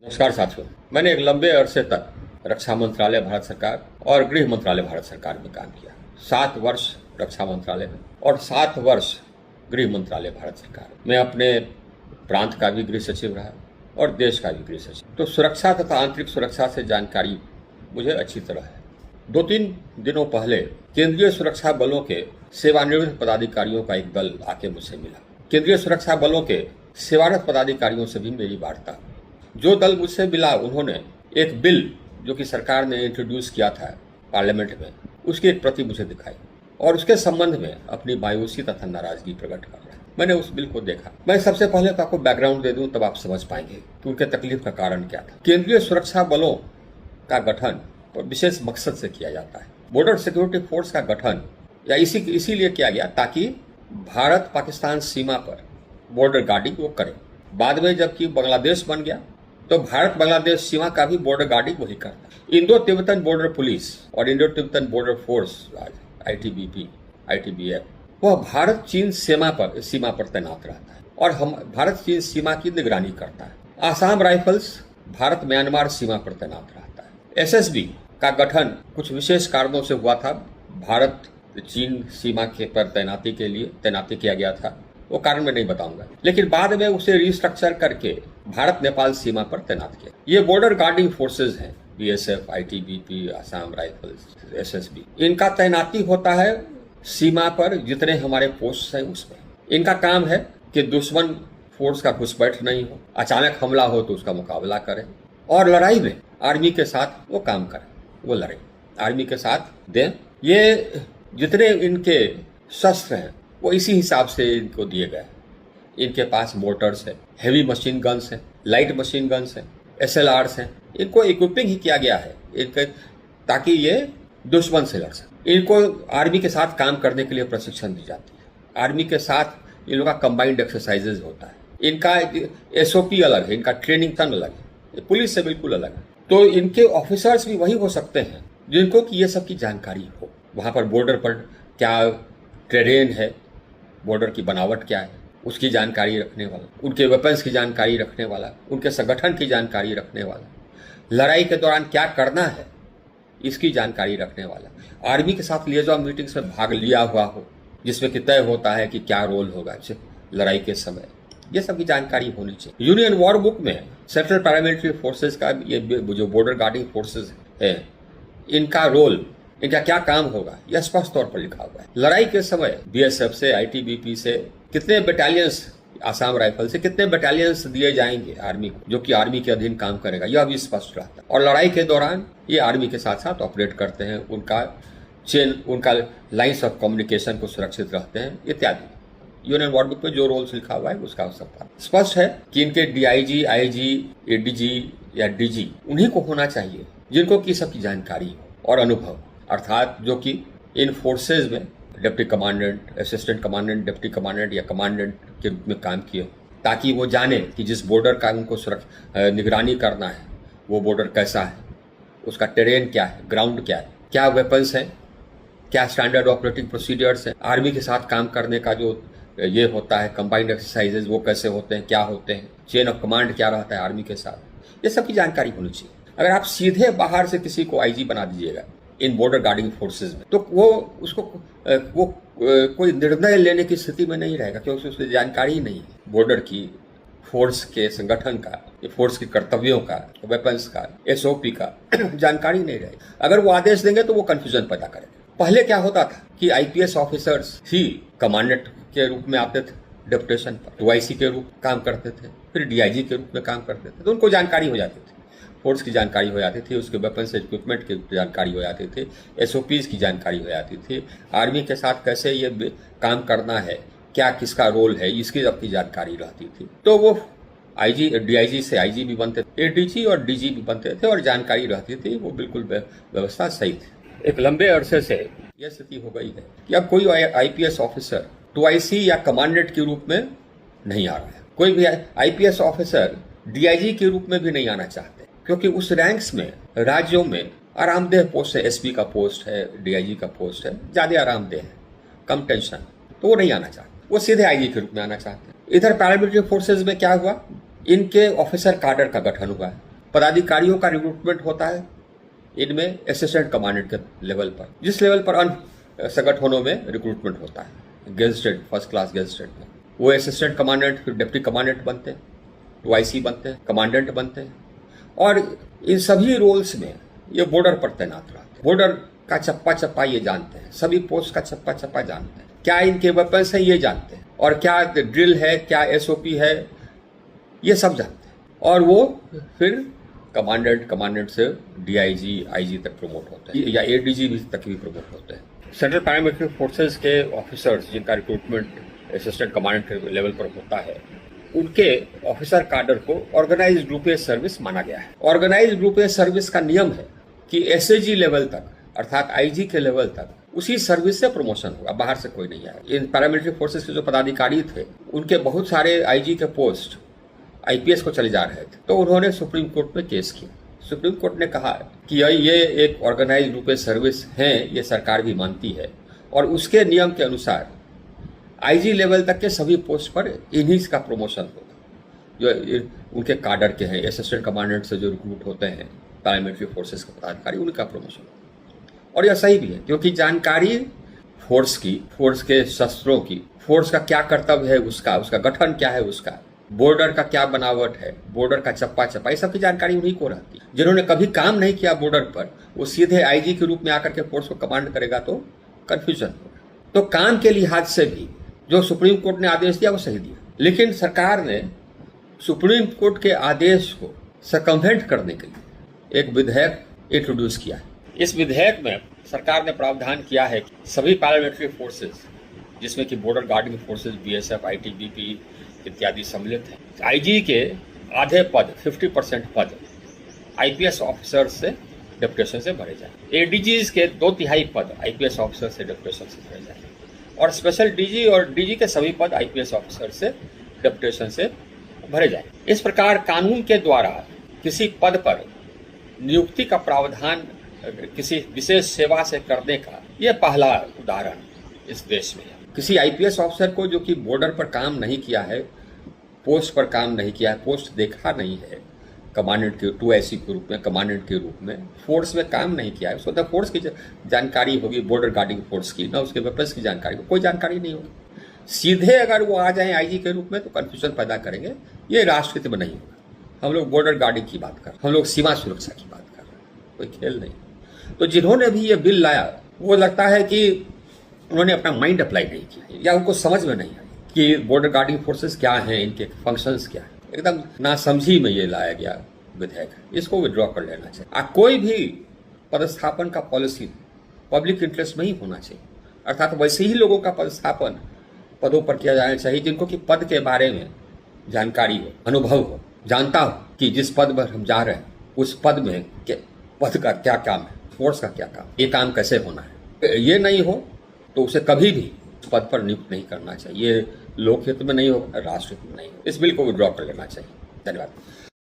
नमस्कार साथियों। मैंने एक लंबे अरसे तक रक्षा मंत्रालय भारत सरकार और गृह मंत्रालय भारत सरकार में काम किया। 7 वर्ष रक्षा मंत्रालय में और 7 वर्ष गृह मंत्रालय भारत सरकार में अपने प्रांत का भी गृह सचिव रहा और देश का भी गृह सचिव। तो सुरक्षा तथा आंतरिक सुरक्षा से जानकारी मुझे अच्छी तरह है। 2-3 दिनों पहले केंद्रीय सुरक्षा बलों के सेवानिवृत्त पदाधिकारियों का एक दल आके मुझसे मिला। केंद्रीय सुरक्षा बलों के सेवारत पदाधिकारियों से भी मेरी वार्ता। जो दल मुझसे मिला उन्होंने एक बिल जो कि सरकार ने इंट्रोड्यूस किया था पार्लियामेंट में, उसकी एक प्रति मुझे दिखाई और उसके संबंध में अपनी मायूसी तथा नाराजगी प्रकट कर रहा है। मैंने उस बिल को देखा। मैं सबसे पहले तो आपको बैकग्राउंड दे दूं, तब आप समझ पाएंगे कि उनके तकलीफ का कारण क्या था। केंद्रीय सुरक्षा बलों का गठन विशेष मकसद से किया जाता है। बॉर्डर सिक्योरिटी फोर्स का गठन या इसीलिए किया गया ताकि भारत पाकिस्तान सीमा पर बॉर्डर गार्डिंग वो करे। बाद में जबकि बांग्लादेश बन गया तो भारत बांग्लादेश सीमा का भी बॉर्डर गार्डिंग वही करता। इंडो तिब्बतन बॉर्डर पुलिस और Indo Tibetan border force ITBP, ITBF वह भारत चीन सीमा पर तैनात रहता है और हम भारत चीन सीमा की निगरानी करता है। आसाम राइफल्स भारत म्यांमार सीमा पर तैनात रहता है। SSB का गठन कुछ विशेष कारणों से हुआ था। भारत चीन सीमा के पर तैनाती किया गया था, वो कारण मैं नहीं बताऊंगा, लेकिन बाद में उसे रिस्ट्रक्चर करके भारत नेपाल सीमा पर तैनात किया। ये बॉर्डर गार्डिंग फोर्सेज हैं, BSF, ITBP, Assam rifles, SSB। इनका तैनाती होता है सीमा पर जितने हमारे पोस्ट हैं उसमें। इनका काम है कि दुश्मन फोर्स का घुसपैठ नहीं हो, अचानक हमला हो तो उसका मुकाबला करें और लड़ाई में आर्मी के साथ वो काम करें, वो लड़े, आर्मी के साथ दें। ये जितने इनके शस्त्र हैं वो इसी हिसाब से इनको दिए गए। इनके पास मोटर्स है, हेवी मशीन गन्स है, लाइट मशीन गन्स है, SLRs हैं। इनको इक्विपिंग ही किया गया है इनके ताकि ये दुश्मन से लड़ सके। इनको आर्मी के साथ काम करने के लिए प्रशिक्षण दी जाती है। आर्मी के साथ इन लोगों का कंबाइंड एक्सरसाइजेज होता है। इनका SOP अलग है, इनका ट्रेनिंग तन अलग है, पुलिस से बिल्कुल अलग है। तो इनके ऑफिसर्स भी वही हो सकते हैं जिनको कि ये सब की जानकारी हो। वहाँ पर बॉर्डर पर क्या टेरेन है, बॉर्डर की बनावट क्या है, उसकी जानकारी रखने वाला, उनके वेपन्स की जानकारी रखने वाला, उनके संगठन की जानकारी रखने वाला, लड़ाई के दौरान क्या करना है इसकी जानकारी रखने वाला, आर्मी के साथ लिएजॉन मीटिंग्स में भाग लिया हुआ हो जिसमें कि तय होता है कि क्या रोल होगा लड़ाई के समय, ये सब की जानकारी होनी चाहिए। यूनियन वॉर बुक में सेंट्रल पैरामिलिट्री फोर्सेज का ये जो बॉर्डर गार्डिंग फोर्सेज है, इनका रोल, इनका क्या काम होगा, यह स्पष्ट तौर पर लिखा हुआ है। लड़ाई के समय BSF से, ITBP से कितने बटालियंस, आसाम राइफल से कितने बटालियंस दिए जाएंगे आर्मी को, जो कि आर्मी के अधीन काम करेगा, यह भी स्पष्ट रहता है। और लड़ाई के दौरान ये आर्मी के साथ साथ ऑपरेट करते हैं, उनका लाइन्स ऑफ कम्युनिकेशन को सुरक्षित रखते हैं इत्यादि। यूनियन वॉर बुक में जो रोल्स लिखा हुआ है उसका सब स्पष्ट है कि इनके DIG, IG, ADG या DG उन्हीं को होना चाहिए जिनको की सबकी जानकारी हो और अनुभव, अर्थात जो कि इन फोर्सेज में deputy commandant, assistant commandant, deputy commandant या कमांडेंट के रूप में काम किए, ताकि वो जाने कि जिस बॉर्डर का उनको निगरानी करना है वो बॉर्डर कैसा है, उसका टेरेन क्या है, ग्राउंड क्या है, क्या वेपन्स हैं, क्या स्टैंडर्ड ऑपरेटिंग प्रोसीजर्स हैं, आर्मी के साथ काम करने का जो ये होता है कंबाइंड एक्सरसाइजेज वो कैसे होते हैं, क्या होते हैं, चेन ऑफ कमांड क्या रहता है आर्मी के साथ, ये सब की जानकारी होनी चाहिए। अगर आप सीधे बाहर से किसी को IG बना दीजिएगा इन बॉर्डर गार्डिंग फोर्सेज में, तो वो कोई निर्णय लेने की स्थिति में नहीं रहेगा, क्योंकि उसकी जानकारी ही नहीं है बॉर्डर की, फोर्स के संगठन का, फोर्स के कर्तव्यों का, वेपन्स का, SOP का जानकारी नहीं रहेगी। अगर वो आदेश देंगे तो वो कंफ्यूजन पैदा करेगा। पहले क्या होता था कि IPS ऑफिसर्स ही कमांडेंट के रूप में आते थे डेपुटेशन पर, 2IC के रूप काम करते थे, फिर DIG के रूप में काम करते थे, तो उनको जानकारी हो जाती थी, फोर्स की जानकारी हो जाती थी, उसके वेपन्स इक्विपमेंट की जानकारी हो जाती थी, SOPs की जानकारी हो जाती थी, आर्मी के साथ कैसे ये काम करना है, क्या किसका रोल है, इसकी सबकी जानकारी रहती थी। तो वो DIG से IG भी बनते थे, ADG और DG भी बनते थे और जानकारी रहती थी, वो बिल्कुल व्यवस्था सही थी। एक लंबे अरसे से यह स्थिति हो गई है कि अब कोई IPS ऑफिसर 2IC या कमांडेंट के रूप में नहीं आ रहा है, कोई भी IPS ऑफिसर DIG के रूप में भी नहीं आना चाहते, क्योंकि उस रैंक्स में राज्यों में आरामदेह पोस्ट है, SP का पोस्ट है, DIG का पोस्ट है, ज्यादा आरामदेह है, कम टेंशन, तो वो नहीं आना चाहते, वो सीधे IG के रूप में आना चाहते हैं। इधर पैरामिलिट्री फोर्सेज में क्या हुआ, इनके ऑफिसर काडर का गठन हुआ है। पदाधिकारियों का रिक्रूटमेंट होता है इनमें असिस्टेंट कमांडेंट के लेवल पर, जिस लेवल पर अन्य संगठनों में रिक्रूटमेंट होता है गेजेटेड फर्स्ट क्लास गेजेटेड में, वो असिस्टेंट कमांडेंट फिर डिप्टी कमांडेंट बनते हैं, 2IC बनते हैं, कमांडेंट बनते हैं। और इन सभी रोल्स में ये बॉर्डर पर तैनात रहते हैं। बॉर्डर का चप्पा चप्पा ये जानते हैं, सभी पोस्ट का चप्पा चप्पा जानते हैं, क्या इनके वेपन्स है ये जानते हैं, और क्या ड्रिल है, क्या SOP है, ये सब जानते हैं। और वो फिर कमांडेंट से DIG IG तक प्रमोट होते हैं, या ADG तक भी प्रमोट होते हैं। सेंट्रल पैरामिलिट्री फोर्सेज के ऑफिसर्स जिनका रिक्रूटमेंट असिस्टेंट कमांडेंट के लेवल पर होता है, उनके ऑफिसर काडर को ऑर्गेनाइज्ड ग्रुप ए सर्विस माना गया है। ऑर्गेनाइज्ड ग्रुप ए सर्विस का नियम है कि SAG लेवल तक अर्थात IG के लेवल तक उसी सर्विस से प्रमोशन होगा, बाहर से कोई नहीं आएगा। इन पैरामिलिट्री फोर्सेस के जो पदाधिकारी थे उनके बहुत सारे IG के पोस्ट IPS को चले जा रहे थे, तो उन्होंने सुप्रीम कोर्ट में केस किया। सुप्रीम कोर्ट ने कहा कि ये एक ऑर्गेनाइज्ड ग्रुप ए सर्विस है, ये सरकार भी मानती है, और उसके नियम के अनुसार IG लेवल तक के सभी पोस्ट पर इन्हीं का प्रमोशन होगा जो उनके काडर के हैं। असिस्टेंट कमांडेंट से जो रिक्रूट होते हैं पैरामिलिट्री फोर्सेस के पदाधिकारी, उनका प्रमोशन होगा। और यह सही भी है, क्योंकि जानकारी फोर्स की, फोर्स के शस्त्रों की, फोर्स का क्या कर्तव्य है, उसका गठन क्या है, उसका बॉर्डर का क्या बनावट है, बॉर्डर का चप्पा चप्पा, ये सब की जानकारी उन्हीं को रहती है। जिन्होंने कभी काम नहीं किया बॉर्डर पर, वो सीधे IG के रूप में आकर के फोर्स को कमांड करेगा तो कंफ्यूजन होगा। तो काम के लिहाज से भी जो सुप्रीम कोर्ट ने आदेश दिया वो सही दिया, लेकिन सरकार ने सुप्रीम कोर्ट के आदेश को सरकमवेंट करने के लिए एक विधेयक इंट्रोड्यूस किया है। इस विधेयक में सरकार ने प्रावधान किया है कि सभी पैरामिलिट्री फोर्सेस, जिसमें कि border guarding forces, BSF, ITBP इत्यादि सम्मिलित हैं, IG के आधे पद 50% पद IPS ऑफिसर से डेप्यूटेशन से भरे जाए। ADGs के 2/3 पद IPS ऑफिसर से डेप्यूटेशन से भरे जाए, और स्पेशल DG और DG के सभी पद IPS ऑफिसर से डेप्यूटेशन से भरे जाए। इस प्रकार कानून के द्वारा किसी पद पर नियुक्ति का प्रावधान किसी विशेष सेवा से करने का यह पहला उदाहरण इस देश में है। किसी IPS ऑफिसर को जो कि बॉर्डर पर काम नहीं किया है, पोस्ट पर काम नहीं किया है, पोस्ट देखा नहीं है, कमांडेंट के 2IC के रूप में, कमांडेंट के रूप में फोर्स में काम नहीं किया है, उसको तो फोर्स की जानकारी होगी, बॉर्डर गार्डिंग फोर्स की, ना उसके वेपन्स की जानकारी, कोई जानकारी नहीं होगी। सीधे अगर वो आ जाएं IG के रूप में तो कन्फ्यूजन पैदा करेंगे। ये राष्ट्रहित में नहीं होगा। हम लोग बॉर्डर गार्डिंग की बात कर रहे हैं, हम लोग सीमा सुरक्षा की बात कर रहे हैं, कोई खेल नहीं। तो जिन्होंने भी ये बिल लाया, वो लगता है कि उन्होंने अपना माइंड अप्लाई नहीं किया, या उनको समझ में नहीं आई कि बॉर्डर गार्डिंग फोर्सेस क्या हैं, इनके फंक्शंस क्या हैं। एकदम नासमझी में ये लाया गया विधेयक, इसको विड्रॉ कर लेना चाहिए। कोई भी पदस्थापन का पॉलिसी पब्लिक इंटरेस्ट में ही होना चाहिए, अर्थात वैसे ही लोगों का पदस्थापन पदों पर किया जाना चाहिए जिनको कि पद के बारे में जानकारी हो, अनुभव हो, जानता हो कि जिस पद पर हम जा रहे हैं उस पद में पद का क्या काम है, फोर्स का क्या काम, ये काम कैसे होना है। ये नहीं हो तो उसे कभी भी पद पर नियुक्त नहीं करना चाहिए। ये लोकहित में नहीं हो, राष्ट्रहित में नहीं हो। इस बिल को विड्रॉ कर लेना चाहिए। धन्यवाद।